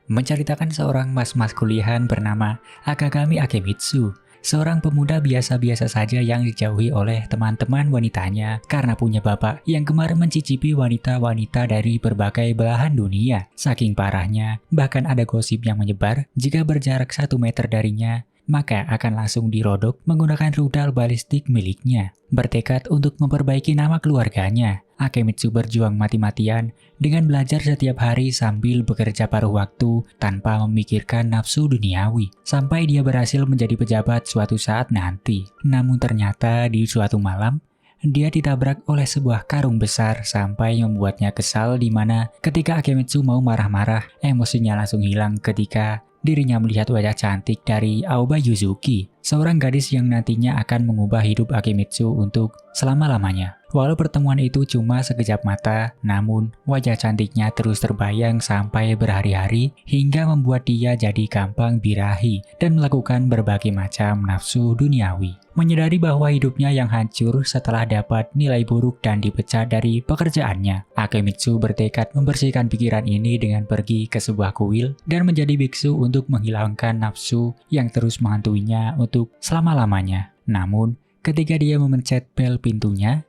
menceritakan seorang mas-mas kuliahan bernama Akagami Akemitsu. Seorang pemuda biasa-biasa saja yang dijauhi oleh teman-teman wanitanya karena punya bapak yang gemar mencicipi wanita-wanita dari berbagai belahan dunia. Saking parahnya, bahkan ada gosip yang menyebar jika berjarak 1 meter darinya, maka akan langsung dirodok menggunakan rudal balistik miliknya. Bertekad untuk memperbaiki nama keluarganya, Akemitsu berjuang mati-matian dengan belajar setiap hari sambil bekerja paruh waktu tanpa memikirkan nafsu duniawi, sampai dia berhasil menjadi pejabat suatu saat nanti. Namun ternyata di suatu malam, dia ditabrak oleh sebuah karung besar sampai membuatnya kesal, di mana ketika Akemitsu mau marah-marah, emosinya langsung hilang ketika dirinya melihat wajah cantik dari Aoba Yuzuki, seorang gadis yang nantinya akan mengubah hidup Akemitsu untuk selama-lamanya. Walau pertemuan itu cuma sekejap mata, namun wajah cantiknya terus terbayang sampai berhari-hari hingga membuat dia jadi gampang birahi dan melakukan berbagai macam nafsu duniawi. Menyadari bahwa hidupnya yang hancur setelah dapat nilai buruk dan dipecat dari pekerjaannya, Akemitsu bertekad membersihkan pikiran ini dengan pergi ke sebuah kuil dan menjadi biksu untuk menghilangkan nafsu yang terus menghantuinya untuk selama-lamanya. Namun, ketika dia memencet bel pintunya,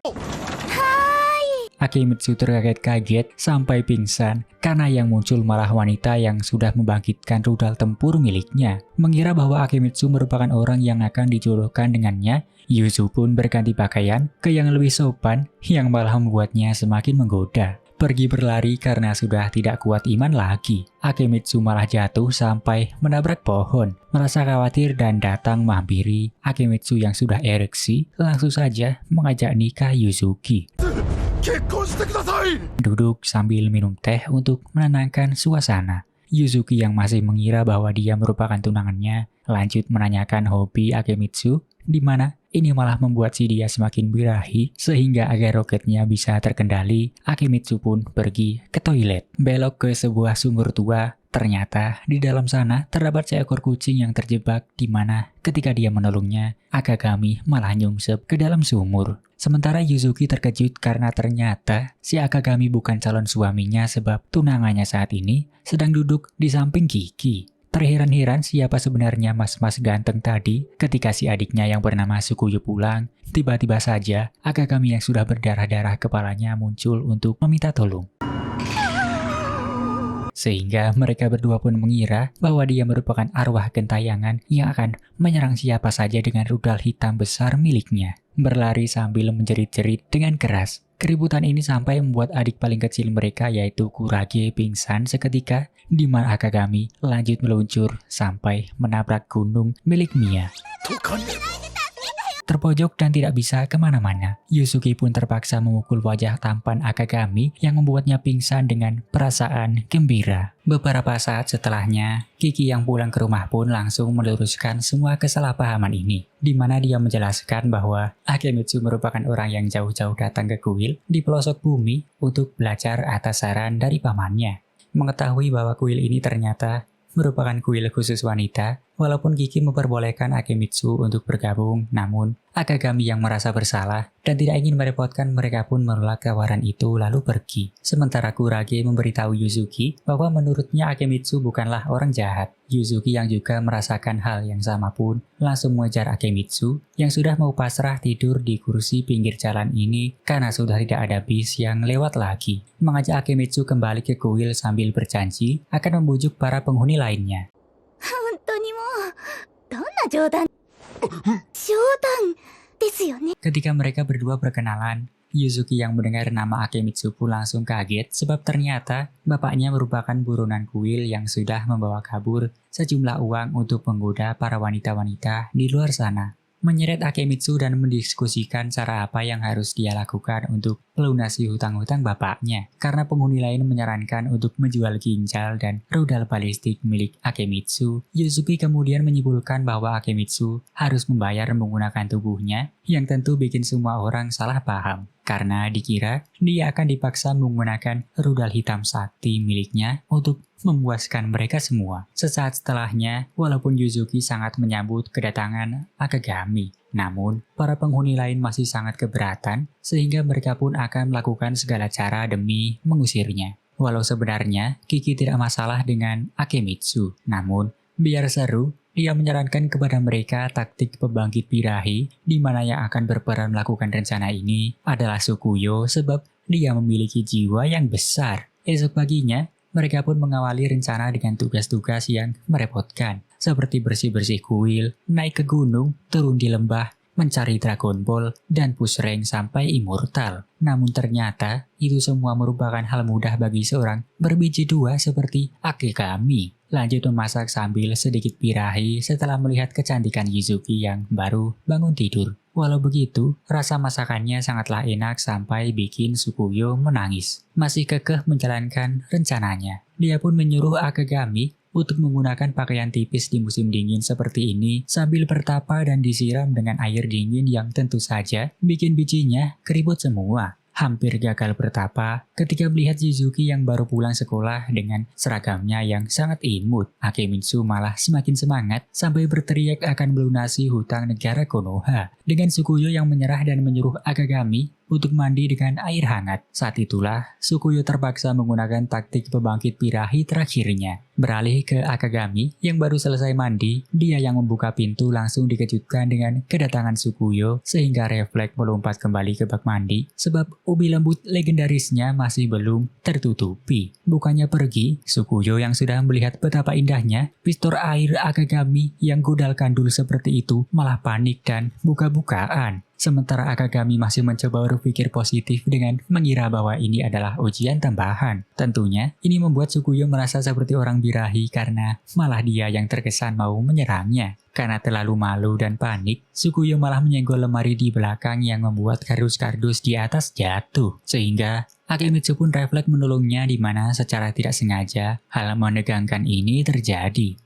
Akemitsu terkaget-kaget sampai pingsan karena yang muncul malah wanita yang sudah membangkitkan rudal tempur miliknya. Mengira bahwa Akemitsu merupakan orang yang akan dijodohkan dengannya, Yuzu pun berganti pakaian ke yang lebih sopan yang malah membuatnya semakin menggoda. Pergi berlari karena sudah tidak kuat iman lagi, Akemitsu malah jatuh sampai menabrak pohon. Merasa khawatir dan datang menghampiri Akemitsu yang sudah ereksi, langsung saja mengajak nikah Yuzuki. Duduk sambil minum teh untuk menenangkan suasana. Yuzuki yang masih mengira bahwa dia merupakan tunangannya, lanjut menanyakan hobi Akemitsu, di mana ini malah membuat si dia semakin birahi, sehingga agar roketnya bisa terkendali, Akemitsu pun pergi ke toilet. Belok ke sebuah sumur tua, ternyata di dalam sana terdapat seekor kucing yang terjebak, di mana ketika dia menolongnya, Akagami malah nyungsep ke dalam sumur. Sementara Yuzuki terkejut karena ternyata si Akagami bukan calon suaminya sebab tunangannya saat ini sedang duduk di samping Kiki. Terheran-heran siapa sebenarnya mas-mas ganteng tadi ketika si adiknya yang bernama Sukuyo pulang. Tiba-tiba saja Akagami yang sudah berdarah-darah kepalanya muncul untuk meminta tolong. Sehingga mereka berdua pun mengira bahwa dia merupakan arwah gentayangan yang akan menyerang siapa saja dengan rudal hitam besar miliknya. Berlari sambil menjerit-jerit dengan keras. Keributan ini sampai membuat adik paling kecil mereka yaitu Kurage pingsan seketika, di mana Akagami lanjut meluncur sampai menabrak gunung milik Mia. Terpojok dan tidak bisa kemana-mana, Yuzuki pun terpaksa memukul wajah tampan Akagami yang membuatnya pingsan dengan perasaan gembira. Beberapa saat setelahnya, Kiki yang pulang ke rumah pun langsung meluruskan semua kesalahpahaman ini, di mana dia menjelaskan bahwa Akemitsu merupakan orang yang jauh-jauh datang ke kuil di pelosok bumi untuk belajar atas saran dari pamannya. Mengetahui bahwa kuil ini ternyata merupakan kuil khusus wanita, walaupun Kiki memperbolehkan Akemitsu untuk bergabung, namun Akagami yang merasa bersalah dan tidak ingin merepotkan mereka pun menolak tawaran itu lalu pergi. Sementara Kurage memberitahu Yuzuki bahwa menurutnya Akemitsu bukanlah orang jahat. Yuzuki yang juga merasakan hal yang sama pun langsung mengejar Akemitsu yang sudah mau pasrah tidur di kursi pinggir jalan ini karena sudah tidak ada bis yang lewat lagi. Mengajak Akemitsu kembali ke kuil sambil berjanji akan membujuk para penghuni lainnya. Ketika mereka berdua berkenalan, Yuzuki yang mendengar nama Akemitsu pun langsung kaget sebab ternyata bapaknya merupakan buronan kuil yang sudah membawa kabur sejumlah uang untuk menggoda para wanita-wanita di luar sana. Menyeret Akemitsu dan mendiskusikan cara apa yang harus dia lakukan untuk melunasi hutang-hutang bapaknya. Karena penghuni lain menyarankan untuk menjual ginjal dan rudal balistik milik Akemitsu, Yuzuki kemudian menyimpulkan bahwa Akemitsu harus membayar menggunakan tubuhnya, yang tentu bikin semua orang salah paham. Karena dikira dia akan dipaksa menggunakan rudal hitam sakti miliknya untuk memuaskan mereka semua. Sesaat setelahnya, walaupun Yuzuki sangat menyambut kedatangan Akagami, namun para penghuni lain masih sangat keberatan sehingga mereka pun akan melakukan segala cara demi mengusirnya. Walau sebenarnya Kiki tidak masalah dengan Akemitsu, namun biar seru, dia menyarankan kepada mereka taktik pembangkit birahi di mana yang akan berperan melakukan rencana ini adalah Sukuyo sebab dia memiliki jiwa yang besar. Esok paginya, mereka pun mengawali rencana dengan tugas-tugas yang merepotkan, seperti bersih-bersih kuil, naik ke gunung, turun di lembah, mencari Dragon Ball, dan push rank sampai immortal. Namun ternyata, itu semua merupakan hal mudah bagi seorang berbiji dua seperti Akegami. Lanjut memasak sambil sedikit birahi setelah melihat kecantikan Yuzuki yang baru bangun tidur. Walau begitu, rasa masakannya sangatlah enak sampai bikin Sukuyo menangis. Masih kekeh menjalankan rencananya. Dia pun menyuruh Akegami untuk menggunakan pakaian tipis di musim dingin seperti ini sambil bertapa dan disiram dengan air dingin yang tentu saja bikin bijinya keriput semua. Hampir gagal bertapa ketika melihat Shizuki yang baru pulang sekolah dengan seragamnya yang sangat imut. Akemitsu malah semakin semangat sampai berteriak akan melunasi hutang negara Konoha. Dengan Sukuyo yang menyerah dan menyuruh Akegami untuk mandi dengan air hangat. Saat itulah Sukuyo terpaksa menggunakan taktik pembangkit birahi terakhirnya. Beralih ke Akegami yang baru selesai mandi, dia yang membuka pintu langsung dikejutkan dengan kedatangan Sukuyo sehingga refleks melompat kembali ke bak mandi sebab ubi lembut legendarisnya masih belum tertutupi. Bukannya pergi, Sukuyo yang sudah melihat betapa indahnya pistor air Akegami yang godal kandul seperti itu malah panik dan buka-bukaan. Sementara Akegami masih mencoba berpikir positif dengan mengira bahwa ini adalah ujian tambahan. Tentunya, ini membuat Sukuyo merasa seperti orang birahi karena malah dia yang terkesan mau menyerangnya. Karena terlalu malu dan panik, Sukuyo malah menyenggol lemari di belakang yang membuat kardus-kardus di atas jatuh. Sehingga Akemitsu pun refleks menolongnya di mana secara tidak sengaja hal menegangkan ini terjadi.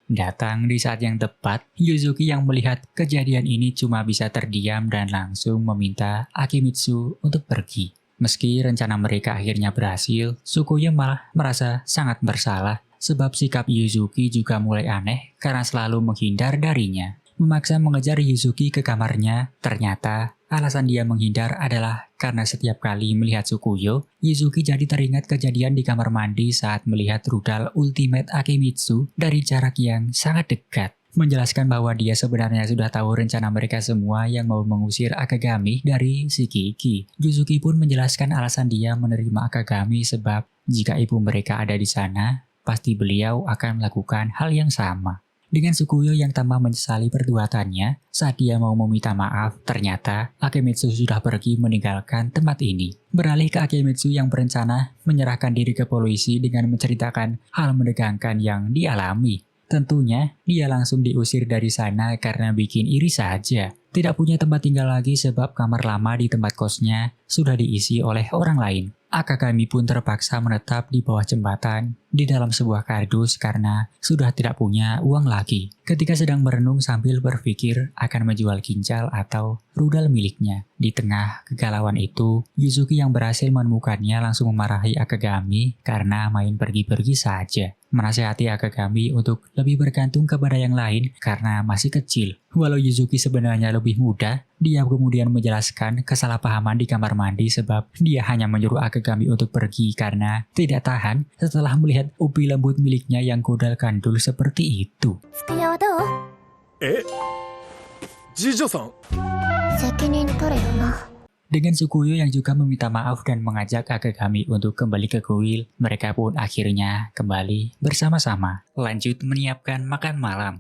Datang di saat yang tepat, Yuzuki yang melihat kejadian ini cuma bisa terdiam dan langsung meminta Akemitsu untuk pergi. Meski rencana mereka akhirnya berhasil, Sukuyo malah merasa sangat bersalah sebab sikap Yuzuki juga mulai aneh karena selalu menghindar darinya. Memaksa mengejar Yuzuki ke kamarnya, ternyata alasan dia menghindar adalah karena setiap kali melihat Sukuyo, Yuzuki jadi teringat kejadian di kamar mandi saat melihat rudal ultimate Akemitsu dari jarak yang sangat dekat. Menjelaskan bahwa dia sebenarnya sudah tahu rencana mereka semua yang mau mengusir Akegami dari Shikiki. Yuzuki pun menjelaskan alasan dia menerima Akegami sebab jika ibu mereka ada di sana, pasti beliau akan melakukan hal yang sama. Dengan Sukuyo yang tambah menyesali perbuatannya, saat dia mau meminta maaf, ternyata Akemitsu sudah pergi meninggalkan tempat ini. Beralih ke Akemitsu yang berencana menyerahkan diri ke polisi dengan menceritakan hal menegangkan yang dialami. Tentunya, dia langsung diusir dari sana karena bikin iri saja. Tidak punya tempat tinggal lagi sebab kamar lama di tempat kosnya sudah diisi oleh orang lain. Akegami pun terpaksa menetap di bawah jembatan di dalam sebuah kardus karena sudah tidak punya uang lagi. Ketika sedang merenung sambil berpikir akan menjual ginjal atau rudal miliknya. Di tengah kegalauan itu, Yuzuki yang berhasil menemukannya langsung memarahi Akegami karena main pergi-pergi saja. Menasihati Akegami untuk lebih bergantung kepada yang lain karena masih kecil. Walau Yuzuki sebenarnya lebih muda, dia kemudian menjelaskan kesalahpahaman di kamar mandi sebab dia hanya menyuruh Akegami untuk pergi karena tidak tahan setelah melihat ubi lembut miliknya yang godal kandul seperti itu. Dengan Sukuyo yang juga meminta maaf dan mengajak Akegami untuk kembali ke kuil, mereka pun akhirnya kembali bersama-sama. Lanjut menyiapkan makan malam.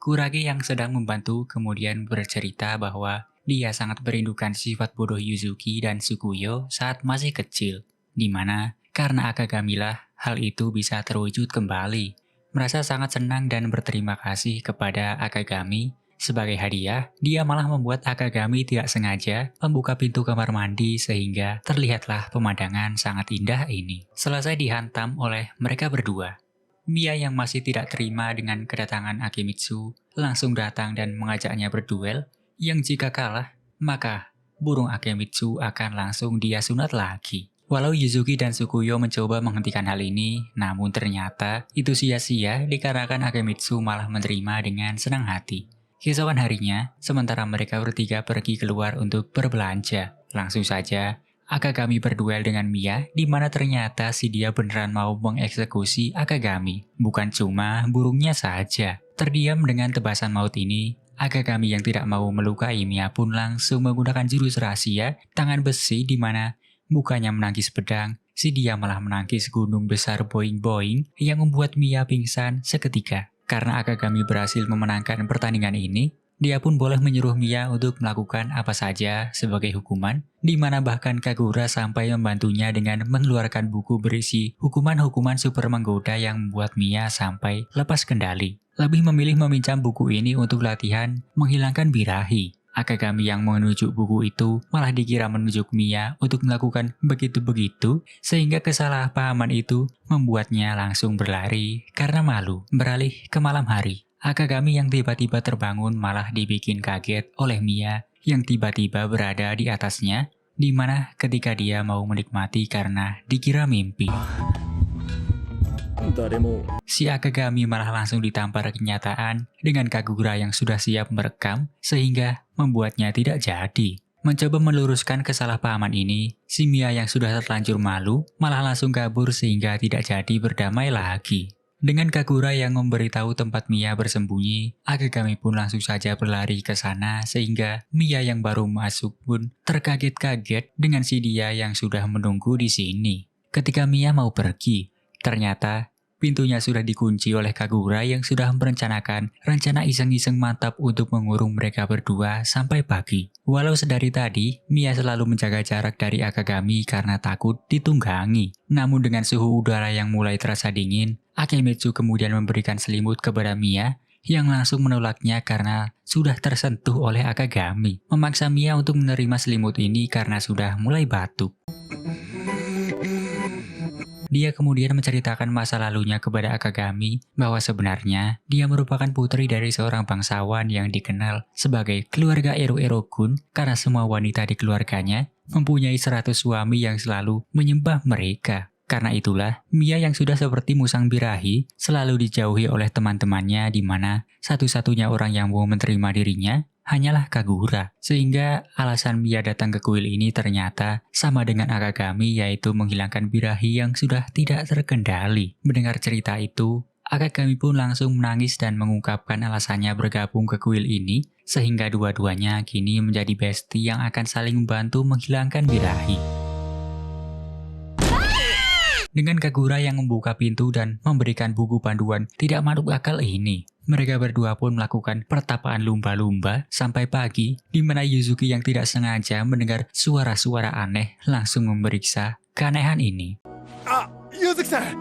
Kurage yang sedang membantu kemudian bercerita bahwa dia sangat merindukan sifat bodoh Yuzuki dan Sukuyo saat masih kecil, di mana karena Akegami lah hal itu bisa terwujud kembali. Merasa sangat senang dan berterima kasih kepada Akegami. Sebagai hadiah, dia malah membuat Akegami tidak sengaja membuka pintu kamar mandi sehingga terlihatlah pemandangan sangat indah ini. Selesai dihantam oleh mereka berdua. Mia yang masih tidak terima dengan kedatangan Akemitsu langsung datang dan mengajaknya berduel, yang jika kalah, maka burung Akemitsu akan langsung dia sunat lagi. Walau Yuzuki dan Sukuyo mencoba menghentikan hal ini, namun ternyata itu sia-sia dikarenakan Akemitsu malah menerima dengan senang hati. Keesokan harinya, sementara mereka bertiga pergi keluar untuk berbelanja, langsung saja Akagami berduel dengan Mia, di mana ternyata si dia beneran mau mengeksekusi Akagami. Bukan cuma burungnya saja. Terdiam dengan tebasan maut ini, Akagami yang tidak mau melukai Mia pun langsung menggunakan jurus rahasia tangan besi di mana bukannya menangkis pedang, si dia malah menangkis gunung besar boing-boing yang membuat Mia pingsan seketika. Karena Akagami berhasil memenangkan pertandingan ini, dia pun boleh menyuruh Mia untuk melakukan apa saja sebagai hukuman, di mana bahkan Kagura sampai membantunya dengan mengeluarkan buku berisi hukuman-hukuman super menggoda yang membuat Mia sampai lepas kendali. Lebih memilih meminjam buku ini untuk latihan menghilangkan birahi. Akagami yang menuju buku itu malah dikira menunjuk Mia untuk melakukan begitu-begitu, sehingga kesalahpahaman itu membuatnya langsung berlari karena malu beralih ke malam hari. Akagami yang tiba-tiba terbangun malah dibikin kaget oleh Mia yang tiba-tiba berada di atasnya, di mana ketika dia mau menikmati karena dikira mimpi. Si Akagami malah langsung ditampar kenyataan dengan Kagura yang sudah siap merekam, sehingga membuatnya tidak jadi. Mencoba meluruskan kesalahpahaman ini, si Mia yang sudah terlanjur malu malah langsung kabur sehingga tidak jadi berdamai lagi. Dengan Kagura yang memberitahu tempat Mia bersembunyi, Akagami pun langsung saja berlari ke sana sehingga Mia yang baru masuk pun terkaget-kaget dengan si dia yang sudah menunggu di sini. Ketika Mia mau pergi, ternyata pintunya sudah dikunci oleh Kagura yang sudah merencanakan rencana iseng-iseng mantap untuk mengurung mereka berdua sampai pagi. Walau sedari tadi, Mia selalu menjaga jarak dari Akagami karena takut ditunggangi. Namun dengan suhu udara yang mulai terasa dingin, Akemitsu kemudian memberikan selimut kepada Mia yang langsung menolaknya karena sudah tersentuh oleh Akagami. Memaksa Mia untuk menerima selimut ini karena sudah mulai batuk. Dia kemudian menceritakan masa lalunya kepada Akagami bahwa sebenarnya dia merupakan putri dari seorang bangsawan yang dikenal sebagai keluarga Ero-Ero-kun karena semua wanita di keluarganya mempunyai 100 suami yang selalu menyembah mereka. Karena itulah, Mia yang sudah seperti musang birahi selalu dijauhi oleh teman-temannya di mana satu-satunya orang yang mau menerima dirinya hanyalah Kagura. Sehingga alasan Mia datang ke kuil ini ternyata sama dengan Akagami, yaitu menghilangkan birahi yang sudah tidak terkendali. Mendengar cerita itu, Akagami pun langsung menangis dan mengungkapkan alasannya bergabung ke kuil ini, sehingga dua-duanya kini menjadi bestie yang akan saling membantu menghilangkan birahi. Dengan Kagura yang membuka pintu dan memberikan buku panduan tidak masuk akal ini, mereka berdua pun melakukan pertapaan lumba-lumba sampai pagi, di mana Yuzuki yang tidak sengaja mendengar suara-suara aneh langsung memeriksa keanehan ini. Yuzuki-san!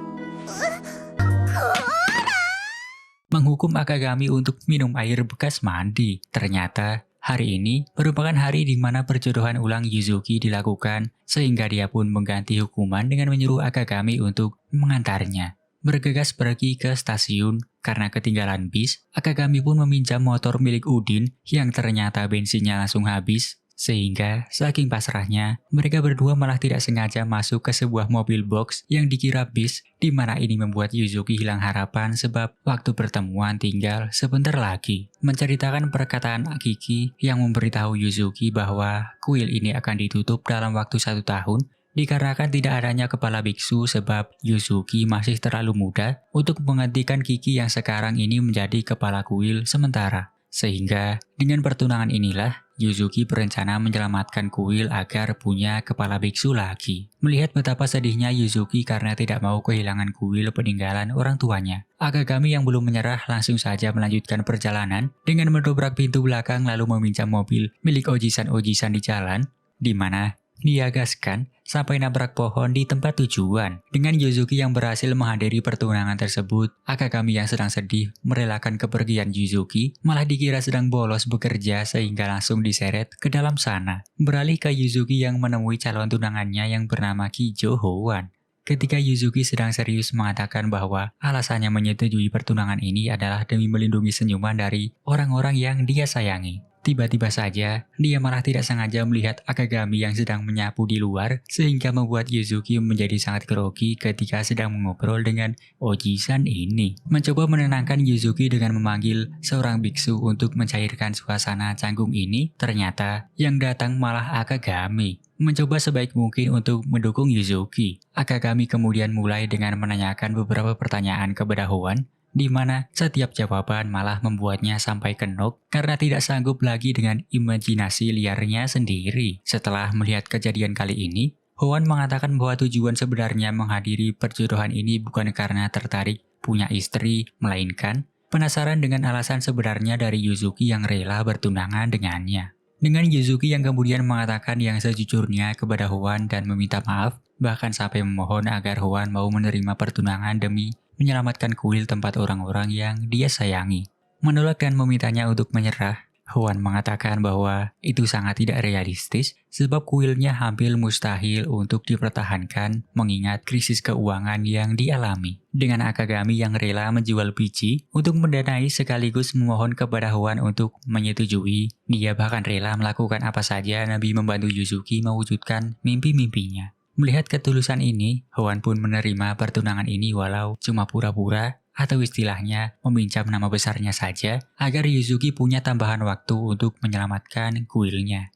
Menghukum Akagami untuk minum air bekas mandi. Ternyata hari ini merupakan hari di mana perjodohan ulang Yuzuki dilakukan, sehingga dia pun mengganti hukuman dengan menyuruh Akagami untuk mengantarnya. Bergegas pergi ke stasiun, karena ketinggalan bis, Akagami pun meminjam motor milik Udin yang ternyata bensinnya langsung habis. Sehingga saking pasrahnya, mereka berdua malah tidak sengaja masuk ke sebuah mobil box yang dikira bis, di mana ini membuat Yuzuki hilang harapan sebab waktu pertemuan tinggal sebentar lagi. Menceritakan perkataan Akiki yang memberitahu Yuzuki bahwa kuil ini akan ditutup dalam waktu 1 tahun, dikarenakan tidak adanya kepala biksu sebab Yuzuki masih terlalu muda untuk menggantikan Kiki yang sekarang ini menjadi kepala kuil sementara. Sehingga dengan pertunangan inilah Yuzuki berencana menyelamatkan kuil agar punya kepala biksu lagi. Melihat betapa sedihnya Yuzuki karena tidak mau kehilangan kuil peninggalan orang tuanya, Akagami yang belum menyerah langsung saja melanjutkan perjalanan dengan mendobrak pintu belakang lalu meminjam mobil milik Ojisan-Ojisan di jalan, di mana dia gaskan sampai nabrak pohon di tempat tujuan. Dengan Yuzuki yang berhasil menghadiri pertunangan tersebut, Akagami yang sedang sedih merelakan kepergian Yuzuki malah dikira sedang bolos bekerja sehingga langsung diseret ke dalam sana. Beralih ke Yuzuki yang menemui calon tunangannya yang bernama Kijo Hoan. Ketika Yuzuki sedang serius mengatakan bahwa alasannya menyetujui pertunangan ini adalah demi melindungi senyuman dari orang-orang yang dia sayangi. Tiba-tiba saja, dia malah tidak sengaja melihat Akagami yang sedang menyapu di luar, sehingga membuat Yuzuki menjadi sangat grogi ketika sedang mengobrol dengan Oji-san ini. Mencoba menenangkan Yuzuki dengan memanggil seorang biksu untuk mencairkan suasana canggung ini, ternyata yang datang malah Akagami. Mencoba sebaik mungkin untuk mendukung Yuzuki. Akagami kemudian mulai dengan menanyakan beberapa pertanyaan kepada Hoan, di mana setiap jawaban malah membuatnya sampai kenok karena tidak sanggup lagi dengan imajinasi liarnya sendiri. Setelah melihat kejadian kali ini, Hoan mengatakan bahwa tujuan sebenarnya menghadiri perjodohan ini bukan karena tertarik punya istri, melainkan penasaran dengan alasan sebenarnya dari Yuzuki yang rela bertunangan dengannya. Dengan Yuzuki yang kemudian mengatakan yang sejujurnya kepada Hoan dan meminta maaf, bahkan sampai memohon agar Hoan mau menerima pertunangan demi menyelamatkan kuil tempat orang-orang yang dia sayangi. Menolak dan memintanya untuk menyerah, Hoan mengatakan bahwa itu sangat tidak realistis sebab kuilnya hampir mustahil untuk dipertahankan mengingat krisis keuangan yang dialami. Dengan Akagami yang rela menjual biji untuk mendanai sekaligus memohon kepada Hoan untuk menyetujui, dia bahkan rela melakukan apa saja demi membantu Yuzuki mewujudkan mimpi-mimpinya. Melihat ketulusan ini, Hoan pun menerima pertunangan ini walau cuma pura-pura atau istilahnya meminjam nama besarnya saja agar Yuzuki punya tambahan waktu untuk menyelamatkan kuilnya.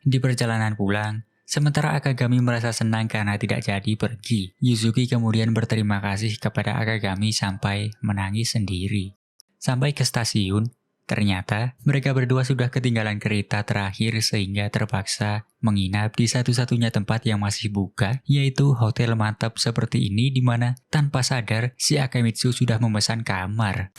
Di perjalanan pulang, sementara Akagami merasa senang karena tidak jadi pergi, Yuzuki kemudian berterima kasih kepada Akagami sampai menangis sendiri. Sampai ke stasiun, ternyata mereka berdua sudah ketinggalan kereta terakhir sehingga terpaksa menginap di satu-satunya tempat yang masih buka, yaitu hotel mantap seperti ini di mana tanpa sadar si Akemitsu sudah memesan kamar.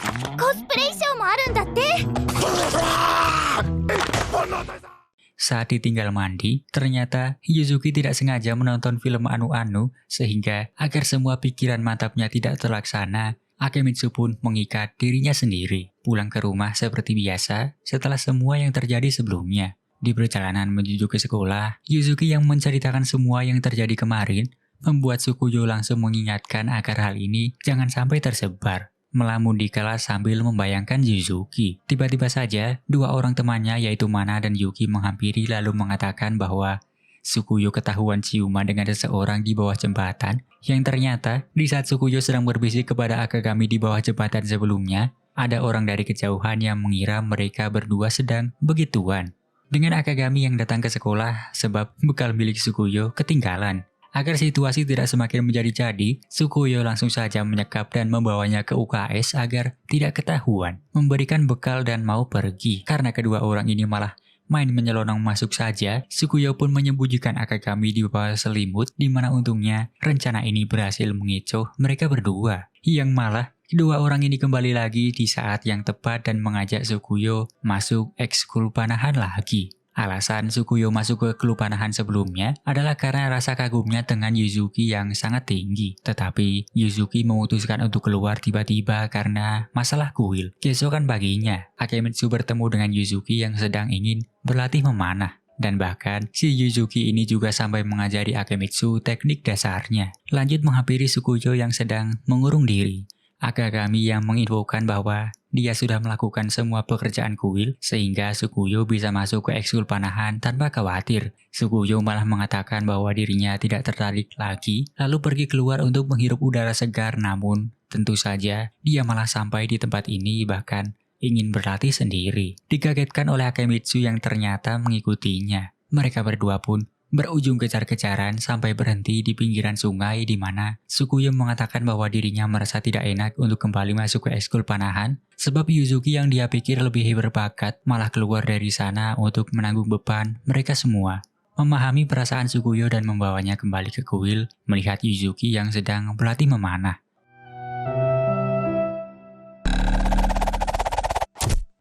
Saat ditinggal mandi, ternyata Yuzuki tidak sengaja menonton film anu-anu sehingga agar semua pikiran mantapnya tidak terlaksana, Akemitsu pun mengikat dirinya sendiri, pulang ke rumah seperti biasa setelah semua yang terjadi sebelumnya. Di perjalanan menuju ke sekolah, Yuzuki yang menceritakan semua yang terjadi kemarin, membuat Tsukuyo langsung mengingatkan agar hal ini jangan sampai tersebar. Melamun di kelas sambil membayangkan Yuzuki. Tiba-tiba saja, dua orang temannya yaitu Mana dan Yuki menghampiri lalu mengatakan bahwa Tsukuyo ketahuan ciuman dengan seseorang di bawah jembatan, yang ternyata di saat Tsukuyo sedang berbisik kepada Akagami di bawah jembatan sebelumnya, ada orang dari kejauhan yang mengira mereka berdua sedang begituan. Dengan Akagami yang datang ke sekolah sebab bekal milik Tsukuyo ketinggalan. Agar situasi tidak semakin menjadi-jadi, Tsukuyo langsung saja menyekap dan membawanya ke UKS agar tidak ketahuan, memberikan bekal dan mau pergi. Karena kedua orang ini malah main menyelonong masuk saja, Tsukuyo pun menyembunyikan Akagami di bawah selimut, di mana untungnya rencana ini berhasil mengecoh mereka berdua. Yang malah, kedua orang ini kembali lagi di saat yang tepat dan mengajak Tsukuyo masuk ekskul panahan lagi. Alasan Tsukuyo masuk ke klub panahan sebelumnya adalah karena rasa kagumnya dengan Yuzuki yang sangat tinggi. Tetapi Yuzuki memutuskan untuk keluar tiba-tiba karena masalah kuil. Keesokan paginya, Akemitsu bertemu dengan Yuzuki yang sedang ingin berlatih memanah. Dan bahkan si Yuzuki ini juga sampai mengajari Akemitsu teknik dasarnya. Lanjut menghampiri Tsukuyo yang sedang mengurung diri. Akagami yang menginfokan bahwa dia sudah melakukan semua pekerjaan kuil sehingga Tsukuyo bisa masuk ke ekskul panahan tanpa khawatir. Tsukuyo malah mengatakan bahwa dirinya tidak tertarik lagi lalu pergi keluar untuk menghirup udara segar, namun tentu saja dia malah sampai di tempat ini bahkan ingin berlatih sendiri. Dikagetkan oleh Akemitsu yang ternyata mengikutinya. Mereka berdua pun berujung kejar-kejaran sampai berhenti di pinggiran sungai di mana Tsukuyo mengatakan bahwa dirinya merasa tidak enak untuk kembali masuk ke ekskul panahan sebab Yuzuki yang dia pikir lebih berbakat malah keluar dari sana untuk menanggung beban mereka semua. Memahami perasaan Tsukuyo dan membawanya kembali ke kuil melihat Yuzuki yang sedang berlatih memanah.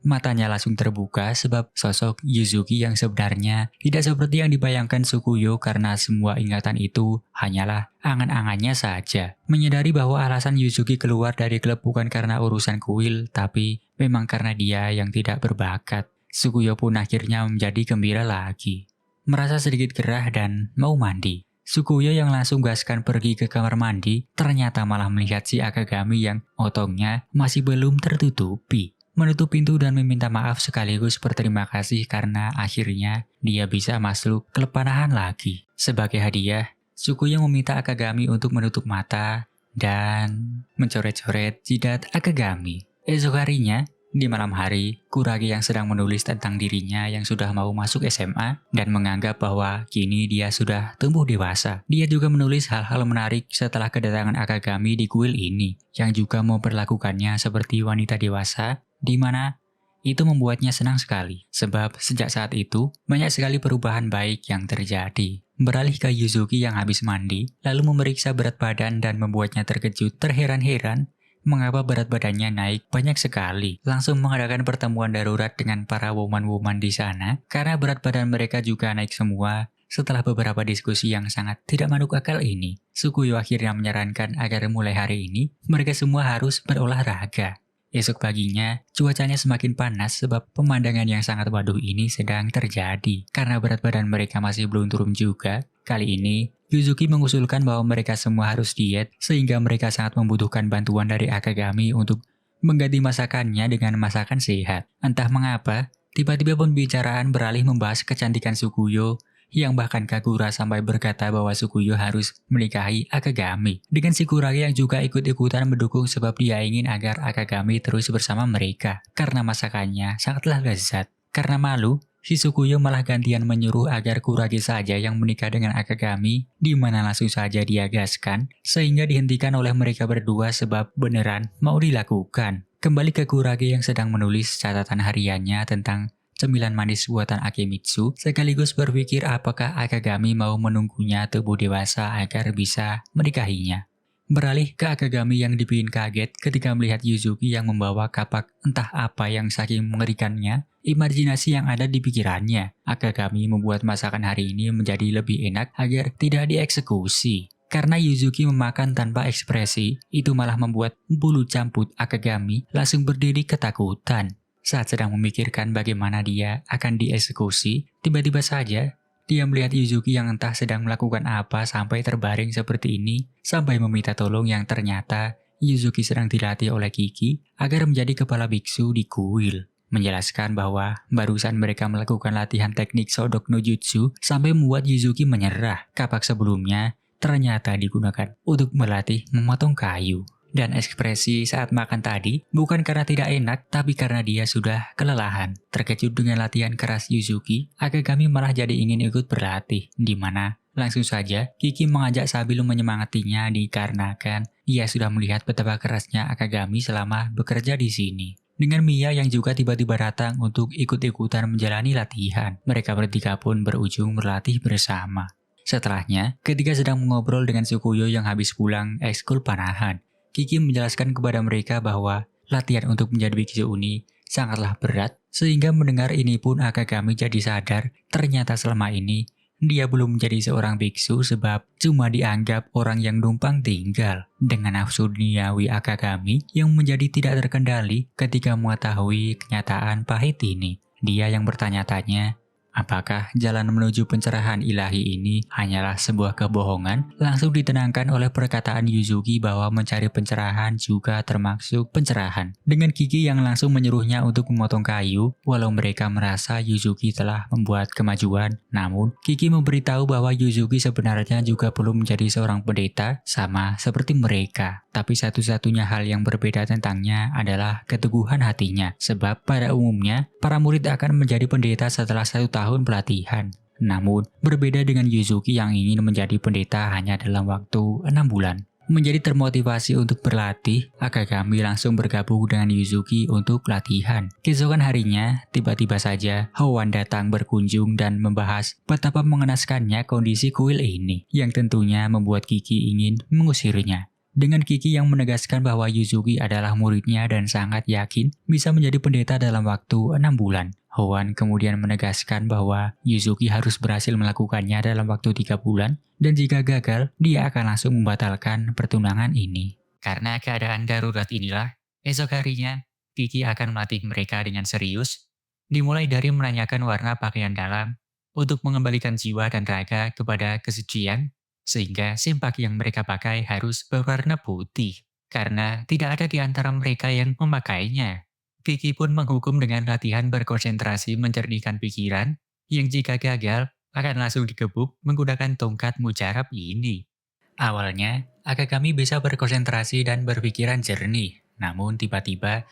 Matanya langsung terbuka sebab sosok Yuzuki yang sebenarnya tidak seperti yang dibayangkan Tsukuyo karena semua ingatan itu hanyalah angan-angannya saja. Menyadari bahwa alasan Yuzuki keluar dari klub bukan karena urusan kuil, tapi memang karena dia yang tidak berbakat. Tsukuyo pun akhirnya menjadi gembira lagi. Merasa sedikit gerah dan mau mandi. Tsukuyo yang langsung gaskan pergi ke kamar mandi, ternyata malah melihat si Akagami yang otongnya masih belum tertutupi. menutup pintu dan meminta maaf sekaligus berterima kasih karena akhirnya dia bisa masuk ke panahan lagi. Sebagai hadiah, Tsukuyo meminta Akagami untuk menutup mata dan mencoret-coret jidat Akagami. Esok harinya, di malam hari, Kurage yang sedang menulis tentang dirinya yang sudah mau masuk SMA dan menganggap bahwa kini dia sudah tumbuh dewasa. Dia juga menulis hal-hal menarik setelah kedatangan Akagami di kuil ini, yang juga memperlakukannya seperti wanita dewasa, di mana itu membuatnya senang sekali. Sebab sejak saat itu, banyak sekali perubahan baik yang terjadi. Beralih ke Yuzuki yang habis mandi, lalu memeriksa berat badan dan membuatnya terkejut terheran-heran mengapa berat badannya naik banyak sekali. Langsung mengadakan pertemuan darurat dengan para woman-woman di sana karena berat badan mereka juga naik semua. Setelah beberapa diskusi yang sangat tidak masuk akal ini, Tsukuyo akhirnya menyarankan agar mulai hari ini mereka semua harus berolahraga. Esok paginya, cuacanya semakin panas sebab pemandangan yang sangat waduh ini sedang terjadi. Karena berat badan mereka masih belum turun juga, kali ini Yuzuki mengusulkan bahwa mereka semua harus diet sehingga mereka sangat membutuhkan bantuan dari Akagami untuk mengganti masakannya dengan masakan sehat. Entah mengapa, tiba-tiba pembicaraan beralih membahas kecantikan Tsukuyo yang bahkan Kagura sampai berkata bahwa Tsukuyo harus menikahi Akagami. Dengan si Kurage yang juga ikut-ikutan mendukung sebab dia ingin agar Akagami terus bersama mereka karena masakannya sangatlah lezat. Karena malu, si Tsukuyo malah gantian menyuruh agar Kurage saja yang menikah dengan Akagami, di mana langsung saja dia gaskan, sehingga dihentikan oleh mereka berdua sebab beneran mau dilakukan. Kembali ke Kurage yang sedang menulis catatan hariannya tentang cemilan manis buatan Akemitsu, sekaligus berpikir apakah Akagami mau menunggunya tumbuh dewasa agar bisa menikahinya. Beralih ke Akagami yang dibikin kaget ketika melihat Yuzuki yang membawa kapak entah apa yang saking mengerikannya, imajinasi yang ada di pikirannya. Akagami membuat masakan hari ini menjadi lebih enak agar tidak dieksekusi. Karena Yuzuki memakan tanpa ekspresi, itu malah membuat bulu camput Akagami langsung berdiri ketakutan. Saat sedang memikirkan bagaimana dia akan dieksekusi, tiba-tiba saja dia melihat Yuzuki yang entah sedang melakukan apa sampai terbaring seperti ini, sampai meminta tolong yang ternyata Yuzuki sedang dilatih oleh Kiki agar menjadi kepala biksu di kuil. Menjelaskan bahwa barusan mereka melakukan latihan teknik Sodok no Jutsu sampai membuat Yuzuki menyerah. Kapak sebelumnya ternyata digunakan untuk melatih memotong kayu. Dan ekspresi saat makan tadi bukan karena tidak enak, tapi karena dia sudah kelelahan. Terkejut dengan latihan keras Yuzuki, Akagami malah jadi ingin ikut berlatih, di mana langsung saja Kiki mengajak sambil menyemangatinya dikarenakan dia sudah melihat betapa kerasnya Akagami selama bekerja di sini. Dengan Mia yang juga tiba-tiba datang untuk ikut-ikutan menjalani latihan, mereka bertiga pun berujung berlatih bersama. Setelahnya, ketika sedang mengobrol dengan Tsukuyo yang habis pulang ekskul panahan, Kiki menjelaskan kepada mereka bahwa latihan untuk menjadi biksu ini sangatlah berat, sehingga mendengar ini pun Akagami jadi sadar ternyata selama ini dia belum menjadi seorang biksu sebab cuma dianggap orang yang numpang tinggal. Dengan nafsu duniawi Akagami yang menjadi tidak terkendali ketika mengetahui kenyataan pahit ini, dia yang bertanya-tanya, apakah jalan menuju pencerahan ilahi ini hanyalah sebuah kebohongan? Langsung ditenangkan oleh perkataan Yuzuki bahwa mencari pencerahan juga termasuk pencerahan. Dengan Kiki yang langsung menyuruhnya untuk memotong kayu, walau mereka merasa Yuzuki telah membuat kemajuan, namun Kiki memberitahu bahwa Yuzuki sebenarnya juga perlu menjadi seorang pendeta sama seperti mereka. Tapi satu-satunya hal yang berbeda tentangnya adalah keteguhan hatinya, sebab pada umumnya para murid akan menjadi pendeta setelah 1 tahun pelatihan. Namun, berbeda dengan Yuzuki yang ingin menjadi pendeta hanya dalam waktu 6 bulan. Menjadi termotivasi untuk berlatih, Akagami langsung bergabung dengan Yuzuki untuk latihan. Keesokan harinya, tiba-tiba saja Hoan datang berkunjung dan membahas betapa mengenaskannya kondisi kuil ini, yang tentunya membuat Kiki ingin mengusirnya. Dengan Kiki yang menegaskan bahwa Yuzuki adalah muridnya dan sangat yakin bisa menjadi pendeta dalam waktu 6 bulan. Hoan kemudian menegaskan bahwa Yuzuki harus berhasil melakukannya dalam waktu 3 bulan, dan jika gagal, dia akan langsung membatalkan pertunangan ini. Karena keadaan darurat inilah, esok harinya, Kiki akan melatih mereka dengan serius, dimulai dari menanyakan warna pakaian dalam, untuk mengembalikan jiwa dan raga kepada kesucian, sehingga sempak yang mereka pakai harus berwarna putih, karena tidak ada di antara mereka yang memakainya. Kiki pun menghukum dengan latihan berkonsentrasi mencernihkan pikiran, yang jika gagal akan langsung digebuk menggunakan tongkat mujarab ini. Awalnya, Akagami bisa berkonsentrasi dan berpikiran jernih, namun tiba-tiba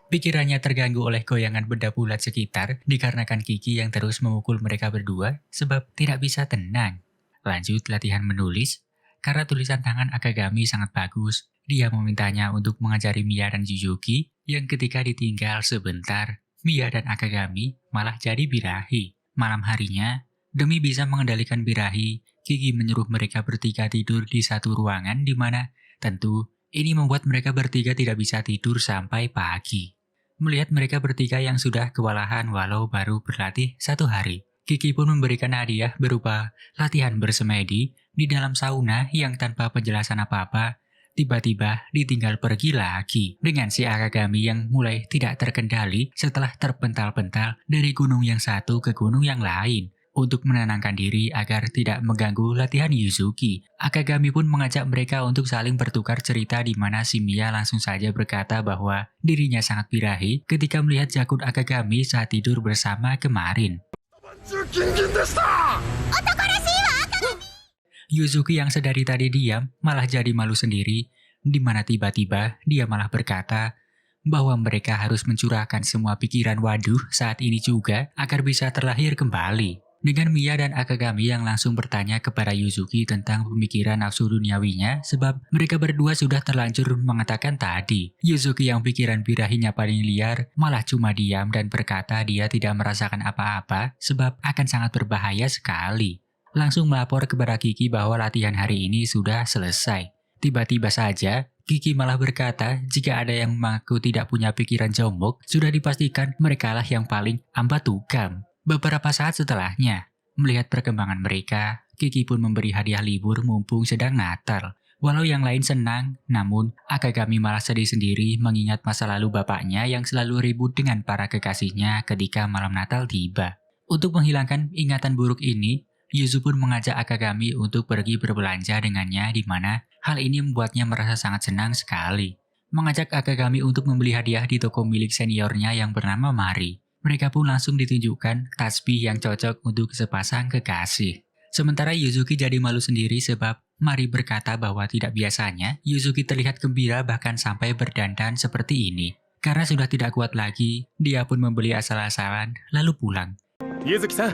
pikirannya terganggu oleh goyangan benda bulat sekitar dikarenakan Kiki yang terus memukul mereka berdua sebab tidak bisa tenang. Lanjut latihan menulis, karena tulisan tangan Akagami sangat bagus, dia memintanya untuk mengajari Mia dan Yuzuki yang ketika ditinggal sebentar, Mia dan Akagami malah jadi birahi. Malam harinya, demi bisa mengendalikan birahi, Kiki menyuruh mereka bertiga tidur di satu ruangan di mana tentu ini membuat mereka bertiga tidak bisa tidur sampai pagi. Melihat mereka bertiga yang sudah kewalahan walau baru berlatih 1 hari, Kiki pun memberikan hadiah berupa latihan bersemedi di dalam sauna yang tanpa penjelasan apa-apa, tiba-tiba ditinggal pergi lagi dengan si Akagami yang mulai tidak terkendali setelah terpental-pental dari gunung yang satu ke gunung yang lain. Untuk menenangkan diri agar tidak mengganggu latihan Yuzuki, Akagami pun mengajak mereka untuk saling bertukar cerita di mana si Mia langsung saja berkata bahwa dirinya sangat birahi ketika melihat jakun Akagami saat tidur bersama kemarin. Yuzuki yang sedari tadi diam malah jadi malu sendiri, di mana tiba-tiba dia malah berkata bahwa mereka harus mencurahkan semua pikiran waduh saat ini juga agar bisa terlahir kembali. Dengan Mia dan Akagami yang langsung bertanya kepada Yuzuki tentang pemikiran nafsu duniawinya sebab mereka berdua sudah terlanjur mengatakan tadi. Yuzuki yang pikiran birahinya paling liar malah cuma diam dan berkata dia tidak merasakan apa-apa sebab akan sangat berbahaya sekali. Langsung melapor kepada Kiki bahwa latihan hari ini sudah selesai. Tiba-tiba saja, Kiki malah berkata jika ada yang mengaku tidak punya pikiran jongkok, sudah dipastikan merekalah yang paling ambatukam. Beberapa saat setelahnya, melihat perkembangan mereka, Kiki pun memberi hadiah libur mumpung sedang Natal. Walau yang lain senang, namun Akagami malah sedih sendiri mengingat masa lalu bapaknya yang selalu ribut dengan para kekasihnya ketika malam Natal tiba. Untuk menghilangkan ingatan buruk ini, Yuzu pun mengajak Akagami untuk pergi berbelanja dengannya di mana hal ini membuatnya merasa sangat senang sekali. Mengajak Akagami untuk membeli hadiah di toko milik seniornya yang bernama Mari. Mereka pun langsung ditunjukkan tasbih yang cocok untuk sepasang kekasih. Sementara Yuzuki jadi malu sendiri sebab Mari berkata bahwa tidak biasanya Yuzuki terlihat gembira bahkan sampai berdandan seperti ini. Karena sudah tidak kuat lagi, dia pun membeli asal-asalan lalu pulang. Yuzuki-san,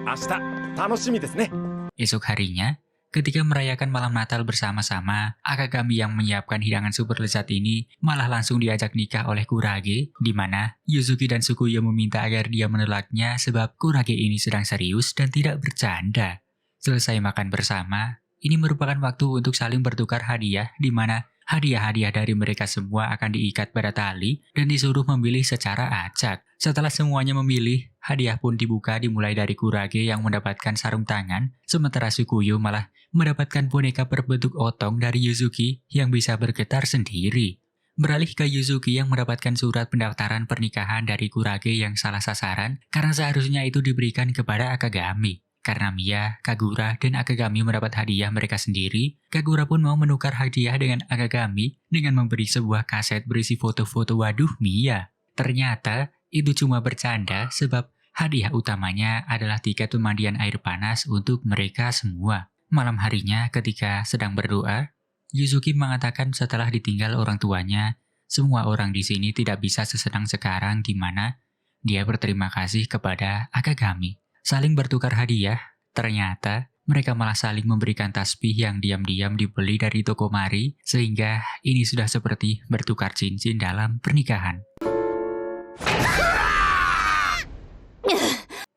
ashita tanoshimi desu ne. Esok harinya, ketika merayakan malam Natal bersama-sama, Akagami yang menyiapkan hidangan super lezat ini malah langsung diajak nikah oleh Kurage, di mana Yuzuki dan Sukuyo meminta agar dia menolaknya sebab Kurage ini sedang serius dan tidak bercanda. Selesai makan bersama, ini merupakan waktu untuk saling bertukar hadiah, di mana hadiah-hadiah dari mereka semua akan diikat pada tali dan disuruh memilih secara acak. Setelah semuanya memilih, hadiah pun dibuka dimulai dari Kurage yang mendapatkan sarung tangan, sementara Sukuyo malah mendapatkan boneka berbentuk otong dari Yuzuki yang bisa bergetar sendiri. Beralih ke Yuzuki yang mendapatkan surat pendaftaran pernikahan dari Kurage yang salah sasaran karena seharusnya itu diberikan kepada Akagami. Karena Mia, Kagura, dan Akagami mendapat hadiah mereka sendiri, Kagura pun mau menukar hadiah dengan Akagami dengan memberi sebuah kaset berisi foto-foto waduh Mia. Ternyata itu cuma bercanda sebab hadiah utamanya adalah tiket pemandian air panas untuk mereka semua. Malam harinya ketika sedang berdoa, Yuzuki mengatakan setelah ditinggal orang tuanya, semua orang di sini tidak bisa sesenang sekarang di mana dia berterima kasih kepada Akagami. Saling bertukar hadiah, ternyata mereka malah saling memberikan tasbih yang diam-diam dibeli dari toko Mari, sehingga ini sudah seperti bertukar cincin dalam pernikahan.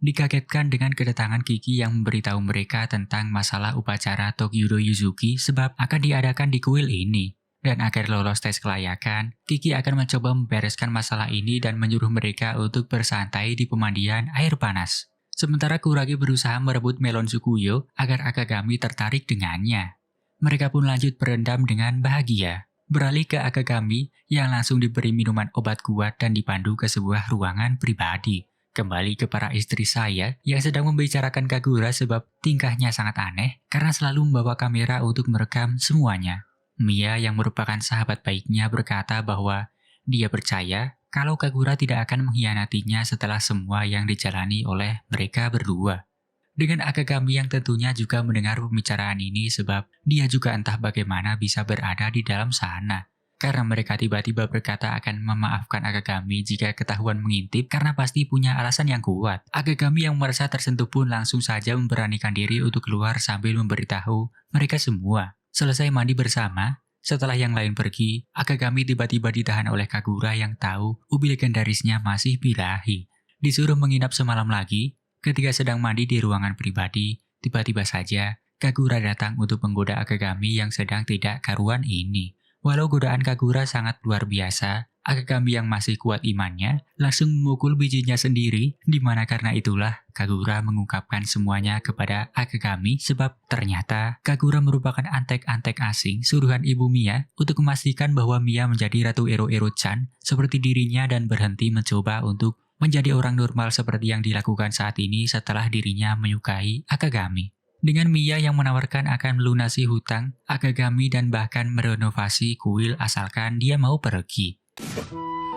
Dikagetkan dengan kedatangan Kiki yang memberitahu mereka tentang masalah upacara Tokyo Yuzuki sebab akan diadakan di kuil ini. Dan agar lolos tes kelayakan, Kiki akan mencoba membereskan masalah ini dan menyuruh mereka untuk bersantai di pemandian air panas. Sementara Kurage berusaha merebut melon Sukuyo agar Akagami tertarik dengannya. Mereka pun lanjut berendam dengan bahagia. Beralih ke Akagami yang langsung diberi minuman obat kuat dan dipandu ke sebuah ruangan pribadi. Kembali ke para istri saya yang sedang membicarakan Kagura sebab tingkahnya sangat aneh karena selalu membawa kamera untuk merekam semuanya. Mia yang merupakan sahabat baiknya berkata bahwa dia percaya kalau Kagura tidak akan mengkhianatinya setelah semua yang dijalani oleh mereka berdua. Dengan Akagami yang tentunya juga mendengar pembicaraan ini sebab dia juga entah bagaimana bisa berada di dalam sana. Karena mereka tiba-tiba berkata akan memaafkan Akagami jika ketahuan mengintip karena pasti punya alasan yang kuat. Akagami yang merasa tersentuh pun langsung saja memberanikan diri untuk keluar sambil memberitahu mereka semua. Selesai mandi bersama, setelah yang lain pergi, Akagami tiba-tiba ditahan oleh Kagura yang tahu ubi legendarisnya masih birahi. Disuruh menginap semalam lagi. Ketika sedang mandi di ruangan pribadi, tiba-tiba saja Kagura datang untuk menggoda Akagami yang sedang tidak karuan ini. Walau godaan Kagura sangat luar biasa, Akagami yang masih kuat imannya langsung memukul bijinya sendiri, di mana karena itulah Kagura mengungkapkan semuanya kepada Akagami sebab ternyata Kagura merupakan antek-antek asing suruhan ibu Mia untuk memastikan bahwa Mia menjadi Ratu Ero-Ero-chan seperti dirinya dan berhenti mencoba untuk menjadi orang normal seperti yang dilakukan saat ini setelah dirinya menyukai Akagami. Dengan Mia yang menawarkan akan melunasi hutang Akagami dan bahkan merenovasi kuil asalkan dia mau pergi.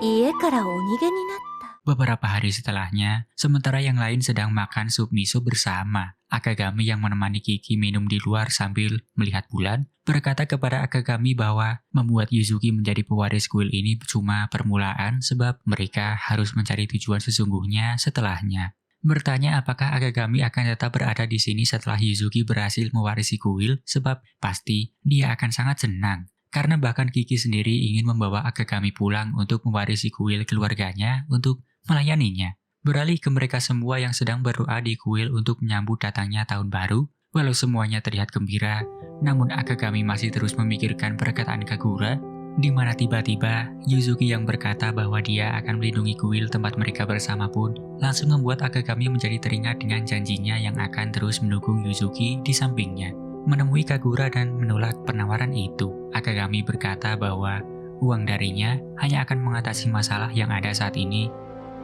家からお逃げになった。 Beberapa hari setelahnya, sementara yang lain sedang makan sup miso bersama, Akagami yang menemani Kiki minum di luar sambil melihat bulan, berkata kepada Akagami bahwa membuat Yuzuki menjadi pewaris kuil ini cuma permulaan sebab mereka harus mencari tujuan sesungguhnya setelahnya. Bertanya apakah Akagami akan tetap berada di sini setelah Yuzuki berhasil mewarisi kuil sebab pasti dia akan sangat senang. Karena bahkan Kiki sendiri ingin membawa Akagami pulang untuk mewarisi kuil keluarganya untuk melayaninya. Beralih ke mereka semua yang sedang berdoa di kuil untuk menyambut datangnya tahun baru, walau semuanya terlihat gembira, namun Akagami masih terus memikirkan perkataan Kagura, di mana tiba-tiba Yuzuki yang berkata bahwa dia akan melindungi kuil tempat mereka bersama pun langsung membuat Akagami menjadi teringat dengan janjinya yang akan terus mendukung Yuzuki di sampingnya. Menemui Kagura dan menolak penawaran itu, Akagami berkata bahwa uang darinya hanya akan mengatasi masalah yang ada saat ini,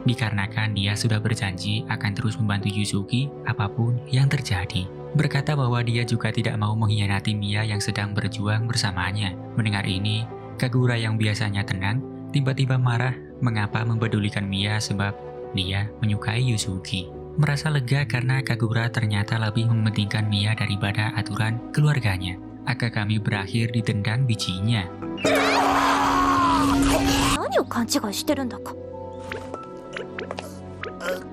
dikarenakan dia sudah berjanji akan terus membantu Yuzuki apapun yang terjadi. Berkata bahwa dia juga tidak mau mengkhianati Mia yang sedang berjuang bersamanya. Mendengar ini, Kagura yang biasanya tenang, tiba-tiba marah mengapa mempedulikan Mia sebab dia menyukai Yuzuki. Merasa lega karena Kagura ternyata lebih mementingkan Mia daripada aturan keluarganya. Akagami berakhir ditendang bijinya. 何を勘違いしてるんだか。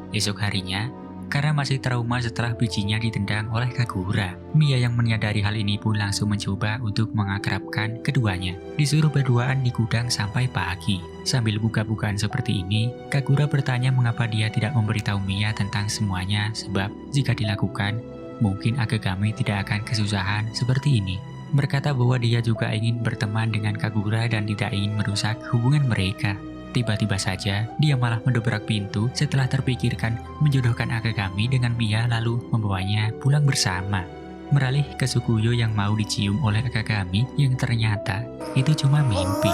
Esok harinya, karena masih trauma setelah bijinya ditendang oleh Kagura, Mia yang menyadari hal ini pun langsung mencoba untuk mengakrabkan keduanya. Disuruh berduaan di gudang sampai pagi. Sambil buka-bukaan seperti ini, Kagura bertanya mengapa dia tidak memberitahu Mia tentang semuanya sebab jika dilakukan, mungkin Akagami tidak akan kesusahan seperti ini. Berkata bahwa dia juga ingin berteman dengan Kagura dan tidak ingin merusak hubungan mereka. Tiba-tiba saja, dia malah mendobrak pintu setelah terpikirkan menjodohkan Akagami dengan Mia lalu membawanya pulang bersama. Beralih ke Sukuyo yang mau dicium oleh Akagami yang ternyata itu cuma mimpi.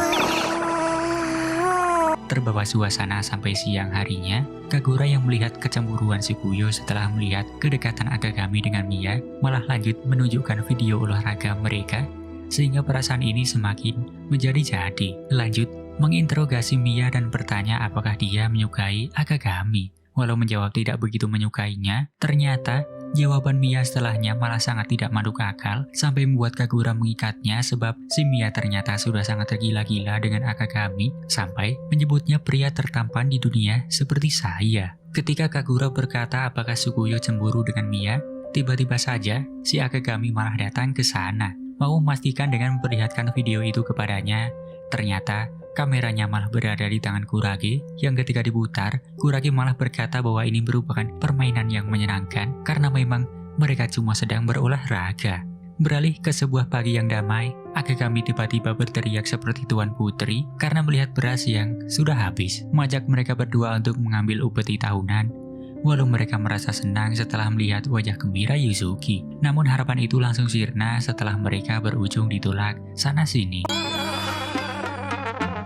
Terbawa suasana sampai siang harinya, Kagura yang melihat kecemburuan Sukuyo setelah melihat kedekatan Akagami dengan Mia malah lanjut menunjukkan video olahraga mereka sehingga perasaan ini semakin menjadi-jadi. Lanjut menginterogasi Mia dan bertanya apakah dia menyukai Akagami. Walau menjawab tidak begitu menyukainya, ternyata jawaban Mia setelahnya malah sangat tidak masuk akal sampai membuat Kagura mengikatnya sebab si Mia ternyata sudah sangat tergila-gila dengan Akagami sampai menyebutnya pria tertampan di dunia seperti saya. Ketika Kagura berkata apakah Sukuyo cemburu dengan Mia, tiba-tiba saja si Akagami malah datang ke sana, mau memastikan dengan memperlihatkan video itu kepadanya. Ternyata kameranya malah berada di tangan Kurage yang ketika diputar, Kurage malah berkata bahwa ini merupakan permainan yang menyenangkan karena memang mereka cuma sedang berolahraga. Beralih ke sebuah pagi yang damai, Akagami tiba-tiba berteriak seperti Tuan Putri karena melihat beras yang sudah habis, mengajak mereka berdua untuk mengambil upeti tahunan. Walau mereka merasa senang setelah melihat wajah gembira Yuzuki, namun harapan itu langsung sirna setelah mereka berujung ditolak sana-sini.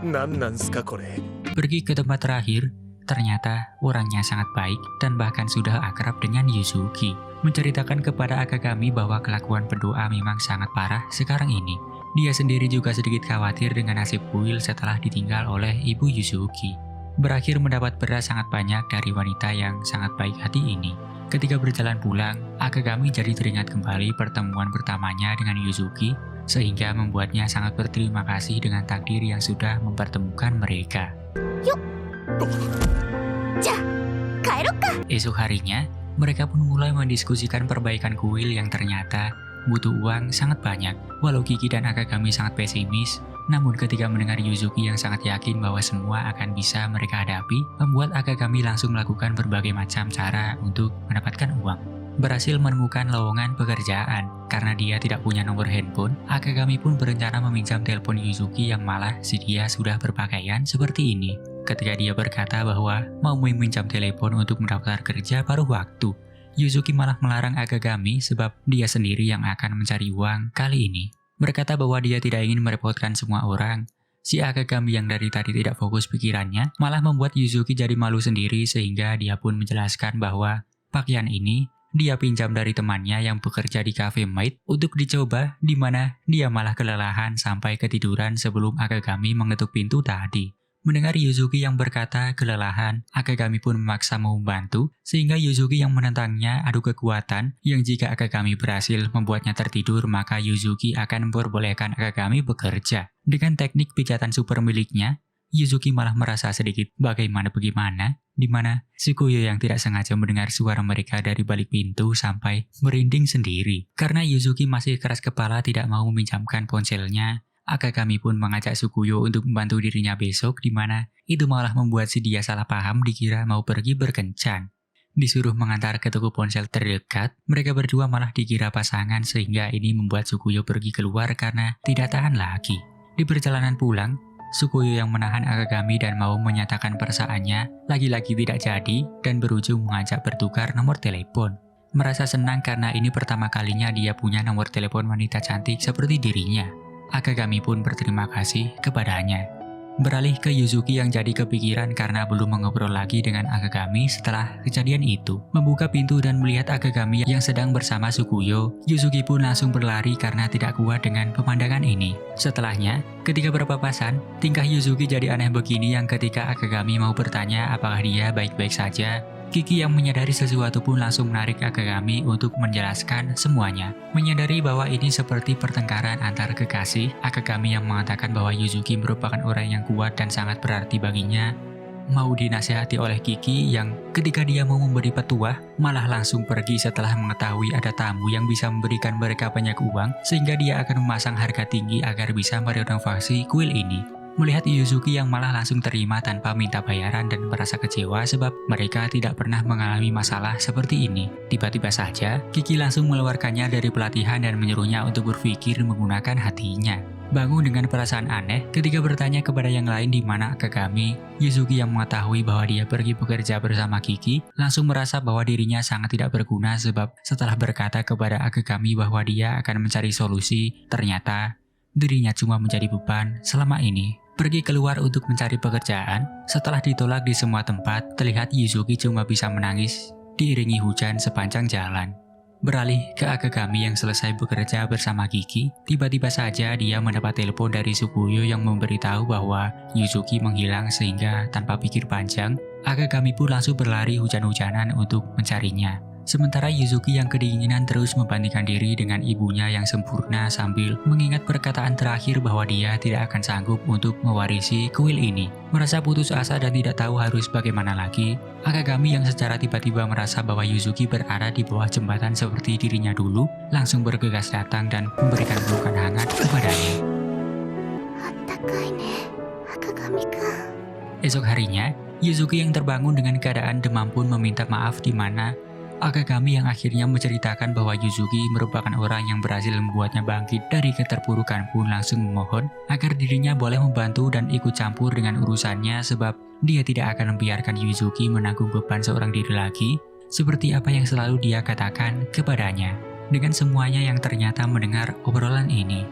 なんなんすかこれ。 Pergi ke tempat terakhir, Ternyata orangnya sangat baik dan bahkan sudah akrab dengan Yuzuki. Menceritakan kepada Akagami bahwa kelakuan pendoa memang sangat parah sekarang ini. Dia sendiri juga sedikit khawatir dengan nasib kuil setelah ditinggal oleh ibu Yuzuki. Berakhir mendapat beras sangat banyak dari wanita yang sangat baik hati ini. Ketika berjalan pulang, Akagami jadi teringat kembali pertemuan pertamanya dengan Yuzuki, sehingga membuatnya sangat berterima kasih dengan takdir yang sudah mempertemukan mereka. Esok harinya, mereka pun mulai mendiskusikan perbaikan kuil yang ternyata butuh uang sangat banyak. Walau Kiki dan Akagami sangat pesimis, namun ketika mendengar Yuzuki yang sangat yakin bahwa semua akan bisa mereka hadapi, membuat Akagami langsung melakukan berbagai macam cara untuk mendapatkan uang. Berhasil menemukan lowongan pekerjaan. Karena dia tidak punya nomor handphone, Akagami pun berencana meminjam telepon Yuzuki yang malah si dia sudah berpakaian seperti ini. Ketika dia berkata bahwa mau meminjam telepon untuk mendaftar kerja paruh waktu, Yuzuki malah melarang Akagami sebab dia sendiri yang akan mencari uang kali ini. Berkata bahwa dia tidak ingin merepotkan semua orang. Si Akagami yang dari tadi tidak fokus pikirannya malah membuat Yuzuki jadi malu sendiri sehingga dia pun menjelaskan bahwa pakaian ini dia pinjam dari temannya yang bekerja di cafe maid untuk dicoba, di mana dia malah kelelahan sampai ketiduran sebelum Akagami mengetuk pintu tadi. Mendengar Yuzuki yang berkata kelelahan, Akagami pun memaksa mau membantu, sehingga Yuzuki yang menentangnya adu kekuatan, yang jika Akagami berhasil membuatnya tertidur, maka Yuzuki akan memperbolehkan Akagami bekerja. Dengan teknik pijatan super miliknya, Yuzuki malah merasa sedikit bagaimana, di mana Shikuyo yang tidak sengaja mendengar suara mereka dari balik pintu sampai merinding sendiri. Karena Yuzuki masih keras kepala tidak mau meminjamkan ponselnya, Akagami pun mengajak Shikuyo untuk membantu dirinya besok, di mana itu malah membuat si dia salah paham dikira mau pergi berkencan. Disuruh mengantar ke toko ponsel terdekat, mereka berdua malah dikira pasangan sehingga ini membuat Shikuyo pergi keluar karena tidak tahan lagi. Di perjalanan pulang, Shikuyo yang menahan Akagami dan mau menyatakan perasaannya lagi-lagi tidak jadi dan berujung mengajak bertukar nomor telepon. Merasa senang karena ini pertama kalinya dia punya nomor telepon wanita cantik seperti dirinya. Akagami pun berterima kasih kepadanya. Beralih ke Yuzuki yang jadi kepikiran karena belum mengobrol lagi dengan Akagami setelah kejadian itu. Membuka pintu dan melihat Akagami yang sedang bersama Shikuyo, Yuzuki pun langsung berlari karena tidak kuat dengan pemandangan ini. Setelahnya, ketika berpapasan, tingkah Yuzuki jadi aneh begini yang ketika Akagami mau bertanya apakah dia baik-baik saja, Kiki yang menyadari sesuatu pun langsung menarik Akagami untuk menjelaskan semuanya. Menyadari bahwa ini seperti pertengkaran antar kekasih, Akagami yang mengatakan bahwa Yuzuki merupakan orang yang kuat dan sangat berarti baginya, mau dinasihati oleh Kiki yang ketika dia mau memberi petuah, malah langsung pergi setelah mengetahui ada tamu yang bisa memberikan mereka banyak uang, sehingga dia akan memasang harga tinggi agar bisa merenovasi kuil ini. Melihat Yuzuki yang malah langsung terima tanpa minta bayaran dan merasa kecewa sebab mereka tidak pernah mengalami masalah seperti ini. Tiba-tiba saja, Kiki langsung mengeluarkannya dari pelatihan dan menyuruhnya untuk berpikir menggunakan hatinya. Bangun dengan perasaan aneh ketika bertanya kepada yang lain di mana Akagami, Yuzuki yang mengetahui bahwa dia pergi bekerja bersama Kiki, langsung merasa bahwa dirinya sangat tidak berguna sebab setelah berkata kepada Akagami bahwa dia akan mencari solusi, ternyata dirinya cuma menjadi beban selama ini. Pergi keluar untuk mencari pekerjaan, setelah ditolak di semua tempat, terlihat Yuzuki cuma bisa menangis, diiringi hujan sepanjang jalan. Beralih ke Akagami yang selesai bekerja bersama Kiki, tiba-tiba saja dia mendapat telepon dari Shikuyo yang memberitahu bahwa Yuzuki menghilang sehingga tanpa pikir panjang, Akagami pun langsung berlari hujan-hujanan untuk mencarinya. Sementara Yuzuki yang kedinginan terus membandingkan diri dengan ibunya yang sempurna sambil mengingat perkataan terakhir bahwa dia tidak akan sanggup untuk mewarisi kuil ini. Merasa putus asa dan tidak tahu harus bagaimana lagi, Akagami yang secara tiba-tiba merasa bahwa Yuzuki berada di bawah jembatan seperti dirinya dulu, langsung bergegas datang dan memberikan pelukan hangat kepadanya. Esok harinya, Yuzuki yang terbangun dengan keadaan demam pun meminta maaf di mana Akagami yang akhirnya menceritakan bahwa Yuzuki merupakan orang yang berhasil membuatnya bangkit dari keterpurukan pun langsung memohon agar dirinya boleh membantu dan ikut campur dengan urusannya sebab dia tidak akan membiarkan Yuzuki menanggung beban seorang diri lagi seperti apa yang selalu dia katakan kepadanya. Dengan semuanya yang ternyata mendengar obrolan ini,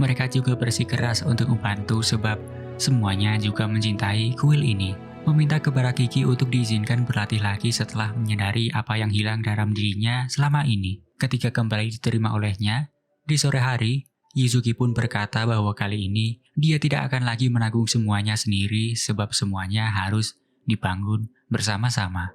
mereka juga bersikeras untuk membantu sebab semuanya juga mencintai kuil ini. meminta kepada Kiki untuk diizinkan berlatih lagi setelah menyadari apa yang hilang dalam dirinya selama ini. Ketika kembali diterima olehnya, di sore hari, Yuzuki pun berkata bahwa kali ini dia tidak akan lagi menanggung semuanya sendiri sebab semuanya harus dibangun bersama-sama.